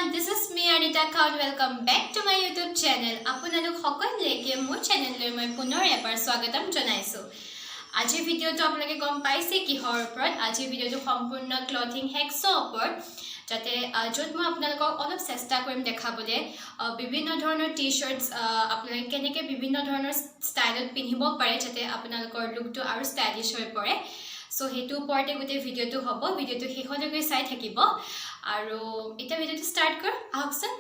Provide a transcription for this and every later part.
everyone, this is me Arnita Khound. Welcome back to my YouTube channel. Apunalok সকলোকে মোৰ চেনেললৈ মই পুনৰ এবাৰ স্বাগতম জনাইছো। আজি ভিডিওটো আপোনালোকে গম পাইছে কিহৰ ওপৰত। আজি ভিডিওটো সম্পূৰ্ণ ক্লথিং হেক্সৰ ওপৰত, যাতে য'ত মই আপোনালোকক অলপ চেষ্টা কৰিম দেখাবলৈ বিভিন্ন ধৰণৰ টি-শাৰ্টছ আপোনালোকে কেনেকৈ বিভিন্ন ধৰণৰ ষ্টাইলত পিন্ধিব পাৰে, যাতে আপোনালোকৰ লুকটো আৰু ষ্টাইলিছ হৈ পৰে। সো হেতু ওপৰতে গোটেই ভিডিওটো হ'ব। ভিডিওটো শেষলৈকে চাই থাকিব আৰু এটা ভিডিওটো স্টাৰ্ট কৰ আহকচোন।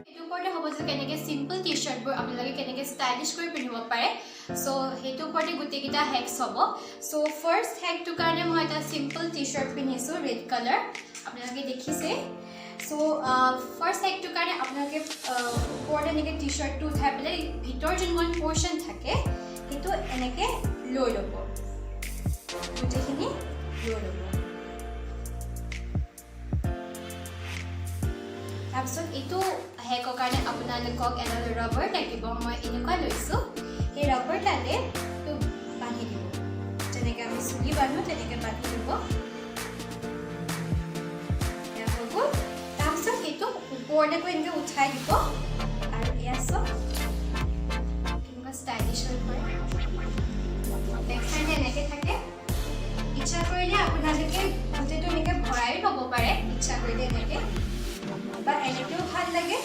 হেতু ওপৰতে হ'ব যে কেনেকৈ সিম্পল টি-শাৰ্টবোৰ আপোনালোকে কেনেকৈ ষ্টাইলিছ কৰি পিন্ধিব পাৰে। সো হেতু ওপৰতে গোটেইকেইটা হেক্স হ'ব। সো ফাৰ্ষ্ট হেকটোৰ কাৰণে মই এটা সিম্পল টি-শাৰ্ট পিন্ধিছোঁ ৰেড কালাৰ, আপোনালোকে দেখিছে। সো ফাৰ্ষ্ট হেকটোৰ কাৰণে আপোনালোকে ওপৰত এনেকৈ টি-শাৰ্টটো উঠাই পেলাই ভিতৰ যোনখন পৰ্চন থাকে সেইটো এনেকৈ লৈ ল'ব, গোটেইখিনি লৈ ল'ব। তাৰপিছত এইটো হেকৰ কাৰণে আপোনালোকক এডাল ৰাবাৰ লাগিব। মই এনেকুৱা লৈছোঁ, সেই ৰাবাৰডালে এইটো বান্ধি দিব, যেনেকৈ আমি চুলি বান্ধো তেনেকৈ বান্ধি দিব। হৈ গ'ল। তাৰপিছত সেইটো ওপৰতে গৈ এনেকৈ উঠাই দিব আৰু এয়া চব কেনেকুৱা ষ্টাইলিছ হৈ পৰে। বেক চাইডে এনেকৈ থাকে। ইচ্ছা কৰিলে আপোনালোকে গোটেইটো এনেকৈ ভৰাই ল'ব পাৰে, ইচ্ছা কৰিলে এনেকৈ, বা এনেকৈও ভাল লাগে।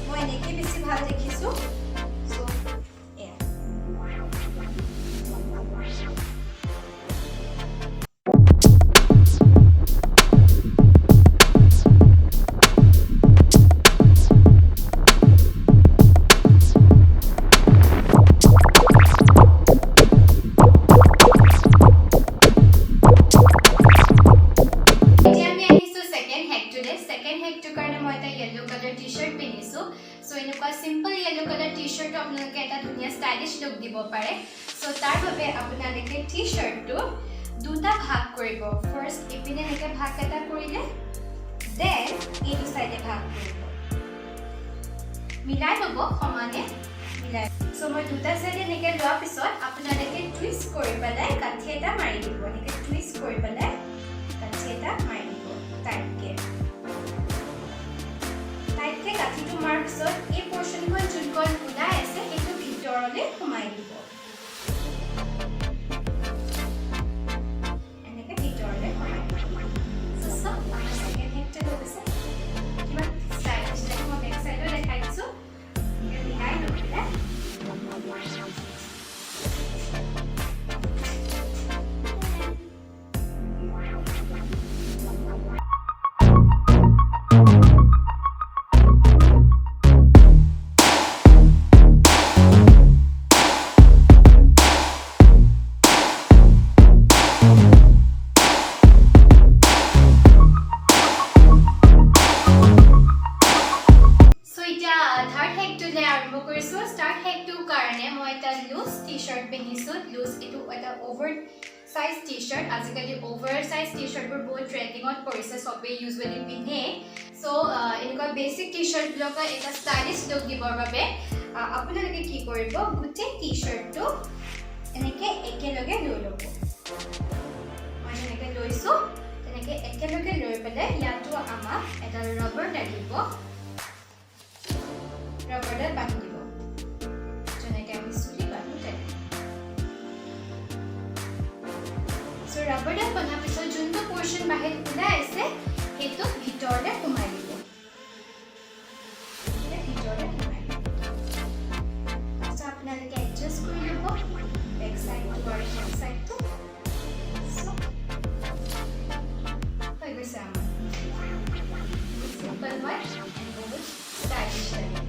মই এনেকৈ বেছি ভাল দেখিছোঁ। চ' এয়া simple yellow color t-shirt আপোনালোকে এটা ধুনীয়া ষ্টাইলিছ লুক দিব পাৰে। সো তাৰ বাবে আপোনালোকে টি-শাৰ্টটো দুটা ভাগ কৰিব। ফাৰ্ষ্ট ইপিনে এনেকৈ ভাগ এটা কৰিলে, দেন এইটো চাইডে ভাগ কৰিব, মিলাই ল'ব সমানে মিলাই। সো মই দুটা চাইডে এনেকৈ লোৱাৰ পিছত আপোনালোকে টুইষ্ট কৰি পেলাই কাঠি এটা মাৰি দিব। এনেকৈ টুইষ্ট কৰি পেলাই কাঠি এটা মাৰি দিব টাইটকৈ। টাইটকৈ কাঠিটো মাৰ পিছত এই পৰ্চনখন যোনখন ওলাই আছে সেইটো ভিতৰলৈ সোমাই দিব, এনেকৈ ভিতৰলৈ সোমাই দিব। চব আমাৰ ছেকেণ্ড হেকটো হৈ গৈছে। কিমান ষ্টাইলিছ লাগে, মই বেক চাইডো দেখাই দিছোঁ। মিলাই লৈ পেলাই ষ্টাৰ্ট হেকটোৰ কাৰণে মই এটা লুজ টি-শাৰ্ট পিন্ধিছোঁ। লুজ এইটো এটা অভাৰ চাইজ টি-শাৰ্ট। আজিকালি অভাৰ চাইজ টি-শাৰ্টবোৰ বহুত ট্ৰেণ্ডিঙত পৰিছে, চবেই ইউজুৱেলি পিন্ধে। চ' এনেকুৱা বেছিক টি-শাৰ্টবিলাকৰ এটা ষ্টাইলিছ লুক দিবৰ বাবে আপোনালোকে কি কৰিব, গোটেই টি-শাৰ্টটো এনেকৈ একেলগে লৈ ল'ব। মই যেনেকৈ লৈছোঁ তেনেকৈ একেলগে লৈ পেলাই ইয়াতো আমাক এডাল ৰাবাৰ লাগিব, ৰাবাৰডাল বান্ধি দিব, যেনেকৈ আমি চুলি বান্ধো তেনেকৈ। চ' ৰাবাৰডাল বন্ধাৰ পিছত যোনটো পৰ্চন বাহিৰত ওলাই আছে সেইটো ভিতৰলৈ সোমাই দিব, ভিতৰলৈ সোমাই দিব। তাৰপিছত আপোনালোকে এডজাষ্ট কৰি ল'ব বেক চাইডটো আৰু ফ্ৰণ্ট চাইডটো। হৈ গৈছে আমাৰ চিম্পল হয় এণ্ড বহুত ষ্টাইলিছ লাগে।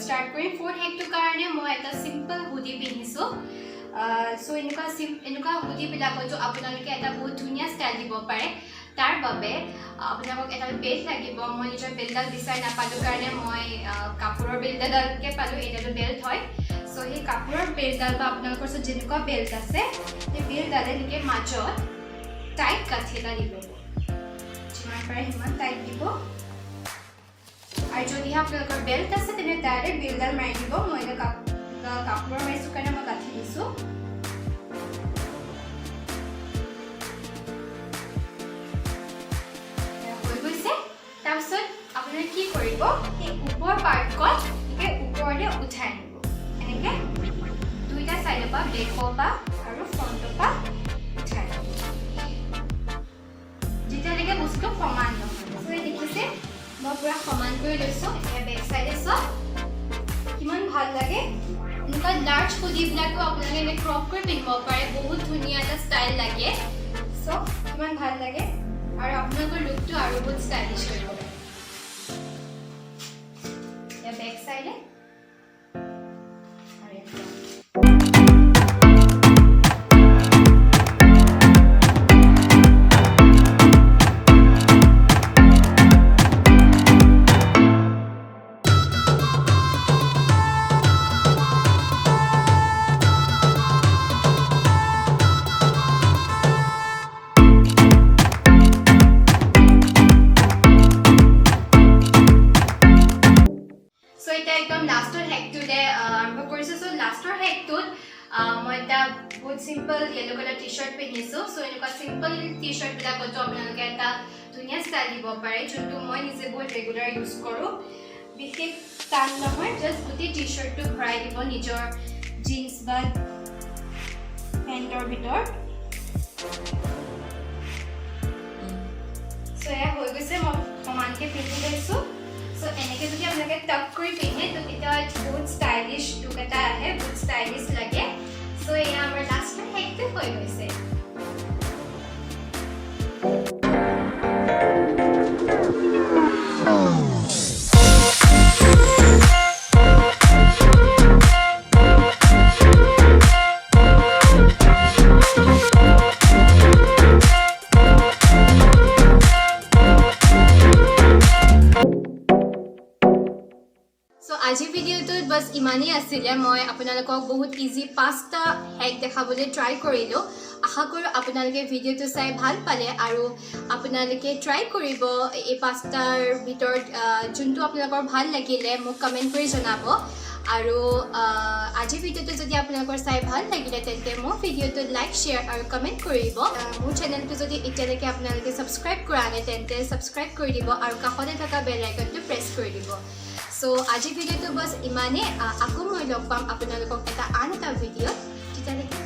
ষ্টাৰ্ট কৰিম। ফ'ৰ্থ হেকটোৰ কাৰণে মই এটা চিম্পল হুডি পিন্ধিছোঁ। সো এনেকুৱা হুডিবিলাকতো আপোনালোকে এটা বহুত ধুনীয়া ষ্টাইল দিব পাৰে। তাৰ বাবে আপোনালোকক এটা বেল্ট লাগিব মই নিজৰ বেল্টডাল বিচাৰি নাপালোঁ কাৰণে মই কাপোৰৰ বেল্টডালকে পালোঁ এটাটো বেল্ট হয় সো সেই কাপোৰৰ বেল্টডাল বা আপোনালোকৰ ওচৰত যেনেকুৱা বেল্ট আছে সেই বেল্টডালে এনেকৈ মাজত টাইট কাঠি এটা দিব যিমান পাৰে সিমান টাইট দিব আৰু যদিহে আপোনালোকৰ বেল্ট আছে তেনে ডাইৰেক্ট বেল্টডাল মাৰি দিব মই এতিয়া কাপোৰৰ মাৰিছোঁ কাৰণে মই গাঁঠি দিছোঁ হৈ গৈছে তাৰপিছত আপোনালোকে কি কৰিব এই ওপৰ পাৰ্টকণ ওপৰলৈ উঠাই আনিব এনেকৈ দুইটা চাইডৰ পৰা বেকৰ পৰা আৰু ফ্ৰণ্টৰ পৰা উঠাই আনিব যেতিয়ালৈকে বস্তুটো সমান নহয় দেখিছে মই পুৰা সমান কৰি লৈছোঁ এতিয়া বেক চাইডে চাওক কিমান ভাল লাগে এনেকুৱা লাৰ্জ হুডিবিলাকো আপোনালোকে এনে ক্ৰপ কৰি পিন্ধিব পাৰে বহুত ধুনীয়া এটা ষ্টাইল লাগে চ' কিমান ভাল লাগে আৰু আপোনালোকৰ লুকটো আৰু বহুত ষ্টাইলিছ কৰিব পাৰে এতিয়া বেক চাইডে একদম লাষ্টৰ হেকটোতে আৰম্ভ কৰিছোঁ চ' লাষ্টৰ হেকটোত মই এটা বহুত simple yellow colour T shirt পিন্ধিছোঁ চ' এনেকুৱা চিম্পল টি চাৰ্টবিলাকতো আপোনালোকে এটা ধুনীয়া ষ্টাইল দিব পাৰে যোনটো মই নিজে বহুত ৰেগুলাৰ ইউজ কৰোঁ বিশেষ টান নহয় জাষ্ট গোটেই টি চাৰ্টটো ভৰাই দিব নিজৰ জিন্স বা পেণ্টৰ ভিতৰত চ' এয়া হৈ গৈছে মই সমানকৈ পিন্ধি লৈছোঁ সো এনেকৈ যদি আপোনালোকে টক কৰি পিন্ধে তো তেতিয়া বহুত ষ্টাইলিছ লুক এটা আহে বহুত ষ্টাইলিছ লাগে সো এয়া আমাৰ লাষ্টৰ হেকটো হৈ গৈছে আজিৰ ভিডিঅ'টোত বাছ ইমানেই আছিলে মই আপোনালোকক বহুত ইজি 5টা হেক দেখাবলৈ ট্ৰাই কৰিলোঁ আশা কৰোঁ আপোনালোকে ভিডিঅ'টো চাই ভাল পালে আৰু আপোনালোকে ট্ৰাই কৰিব এই 5টাৰ ভিতৰত যোনটো আপোনালোকৰ ভাল লাগিলে মোক কমেণ্ট কৰি জনাব আৰু আজিৰ ভিডিঅ'টো যদি আপোনালোকৰ চাই ভাল লাগিলে তেন্তে মোৰ ভিডিঅ'টো লাইক শ্বেয়াৰ আৰু কমেণ্ট কৰিব মোৰ চেনেলটো যদি এতিয়ালৈকে আপোনালোকে ছাবস্ক্ৰাইব কৰা নাই তেন্তে ছাবস্ক্ৰাইব কৰি দিব আৰু কাষতে থকা বেল আইকনটো প্ৰেছ কৰি দিব সো আজিৰ ভিডিঅ'টো বাছ ইমানেই আকৌ মই লগ পাম আপোনালোকক এটা আন এটা ভিডিঅ'ত তেতিয়ালৈকে